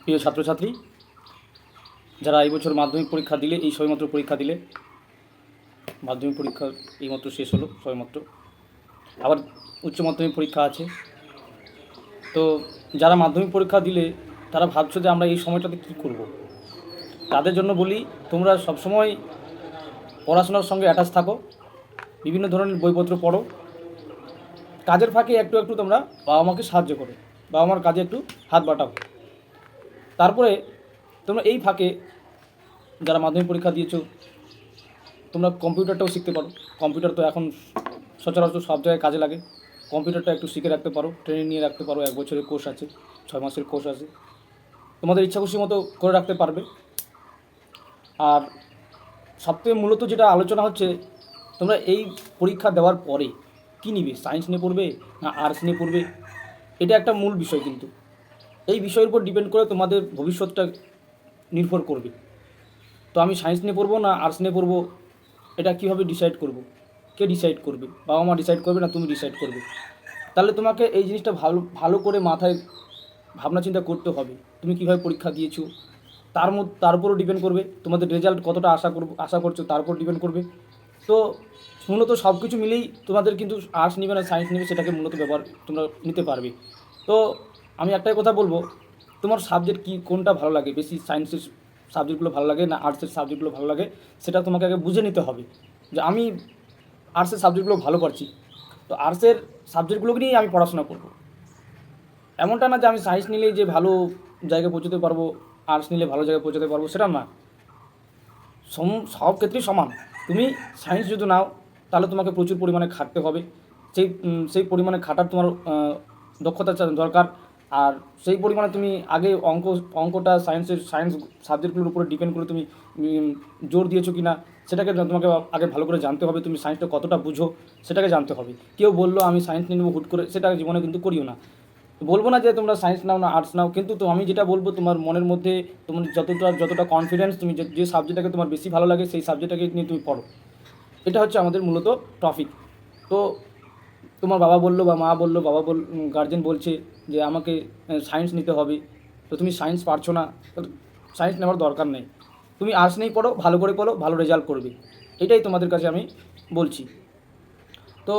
প্রিয় ছাত্রছাত্রী, যারা এই বছর মাধ্যমিক পরীক্ষা দিলে, এই সবেমাত্র পরীক্ষা দিলে, মাধ্যমিক পরীক্ষা এইমাত্র শেষ হলো সবেমাত্র, আবার উচ্চ মাধ্যমিক পরীক্ষা আছে। তো যারা মাধ্যমিক পরীক্ষা দিলে তারা ভাবছো যে আমরা এই সময়টাতে কী করব, তাদের জন্য বলি, তোমরা সবসময় পড়াশোনার সঙ্গে অ্যাটাচ থাকো, বিভিন্ন ধরনের বইপত্র পড়ো, কাজের ফাঁকে একটু একটু তোমরা বাবা মাকে সাহায্য করো, বাবা মার কাজে একটু হাত বাটাও। তারপরে তোমরা এই ফাঁকে যারা মাধ্যমিক পরীক্ষা দিয়েছো, তোমরা কম্পিউটারটাও শিখতে পারো। কম্পিউটার তো এখন সচরাচর সব জায়গায় কাজে লাগে। কম্পিউটারটা একটু শিখে রাখতে পারো, ট্রেনিং নিয়ে রাখতে পারো। 1 বছরের কোর্স আছে, 6 মাসের কোর্স আছে, তোমাদের ইচ্ছা খুশি মতো করে রাখতে পারবে। আর সবথেকে মূলত যেটা আলোচনা হচ্ছে, তোমরা এই পরীক্ষা দেওয়ার পরে কী নিবে, সায়েন্স নিয়ে পড়বে না আর্টস নিয়ে পড়বে, এটা একটা মূল বিষয়। কিন্তু এই বিষয়ের উপর ডিপেন্ড করে তোমাদের ভবিষ্যৎটা নির্ভর করবে। তো আমি সায়েন্স নিয়ে পড়বো না আর্টস নিয়ে পড়বো, এটা কীভাবে ডিসাইড করব? কে ডিসাইড করবে? বাবা মা ডিসাইড করবে না তুমি ডিসাইড করবে? তাহলে তোমাকে এই জিনিসটা ভালো ভালো করে মাথায় ভাবনা চিন্তা করতে হবে। তুমি কীভাবে পরীক্ষা দিয়েছো তার উপরও ডিপেন্ড করবে। তোমাদের রেজাল্ট কতটা আশা করছো তার উপর ডিপেন্ড করবে। তো মূলত সব কিছু মিলেই তোমাদের কিন্তু আর্টস নেবে না সায়েন্স নেবে সেটাকে মূলত তোমরা নিতে পারবে। তো আমি একটাই কথা বলবো, তোমার সাবজেক্ট কী, কোনটা ভালো লাগে বেশি? সায়েন্সের সাবজেক্টগুলো ভালো লাগে না আর্টসের সাবজেক্টগুলো ভালো লাগে? সেটা তোমাকে আগে বুঝে নিতে হবে যে আমি আর্টসের সাবজেক্টগুলো ভালো পারছি, তো আর্টসের সাবজেক্টগুলোকে নিয়েই আমি পড়াশোনা করব। এমনটা না যে আমি সায়েন্স নিলেই যে ভালো জায়গায় পৌঁছতে পারবো, আর্টস নিলে ভালো জায়গায় পৌঁছতে পারবো, সেটা না। সব ক্ষেত্রেই সমান। তুমি সায়েন্স যদি নাও তাহলে তোমাকে প্রচুর পরিমাণে খাটতে হবে। সেই পরিমাণে খাটার তোমার দক্ষতা দরকার। আর সেই পরিমাণে তুমি আগে অঙ্কটা সায়েন্স সাবজেক্টগুলোর উপরে ডিপেন্ড করে তুমি জোর দিয়েছো কি না সেটাকে তোমাকে আগে ভালো করে জানতে হবে। তুমি সায়েন্সটা কতটা বুঝো সেটাকে জানতে হবে। কেউ বললো আমি সায়েন্স নিয়ে নেবো হুট করে, সেটা জীবনে কিন্তু করিও না। বলবো না যে তোমরা সায়েন্স নাও না আর্টস নাও, কিন্তু তো আমি যেটা বলবো, তোমার মনের মধ্যে তোমার যতটা কনফিডেন্স, তুমি যে সাবজেক্টটাকে তোমার বেশি ভালো লাগে সেই সাবজেক্টটাকে নিয়ে তুমি পড়ো। এটা হচ্ছে আমাদের মূলত টপিক। তো তোমার বাবা বললো বা মা বললো, গার্জেন বলছে যে আমাকে সায়েন্স নিতে হবে, তো তুমি সায়েন্স পারছো না, সায়েন্স নেওয়ার দরকার নেই। তুমি আর্টস নিয়েই পড়ো, ভালো করে পড়ো, ভালো রেজাল্ট করবে। এটাই তোমাদের কাছে আমি বলছি। তো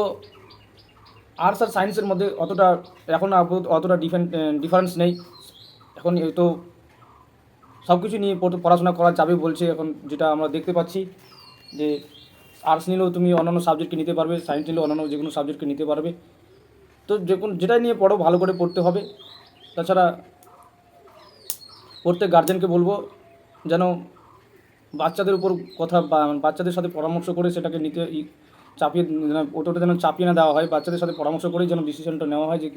আর্টস আর সায়েন্সের মধ্যে এখন অতটা ডিফারেন্স নেই। এখন তো সব কিছু নিয়ে পড়াশোনা করা যাবে বলছে। এখন যেটা আমরা দেখতে পাচ্ছি যে আর্টস নিলেও তুমি অন্যান্য সাবজেক্টকে নিতে পারবে, সায়েন্স নিলেও অন্যান্য যে কোনো সাবজেক্টকে নিতে পারবে। তো যেটাই নিয়ে পড়ো ভালো করে পড়তে হবে। তাছাড়া প্রত্যেক গার্জেনকে বলবো যেন বাচ্চাদের উপর বাচ্চাদের সাথে পরামর্শ করে সেটাকে ওটা যেন চাপিয়ে না দেওয়া হয়। বাচ্চাদের সাথে পরামর্শ করেই যেন ডিসিশনটা নেওয়া হয় যে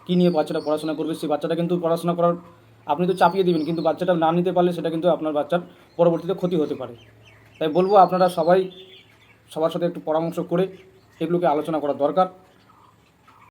কী নিয়ে বাচ্চাটা পড়াশোনা করবে। সেই বাচ্চাটা কিন্তু পড়াশোনা করার আপনি তো চাপিয়ে দেবেন, কিন্তু বাচ্চাটা না নিতে পারলে সেটা কিন্তু আপনার বাচ্চার পরবর্তীতে ক্ষতি হতে পারে। তাই বলবো আপনারা সবার সাথে একটু পরামর্শ করে এগুলোকে আলোচনা করা দরকার।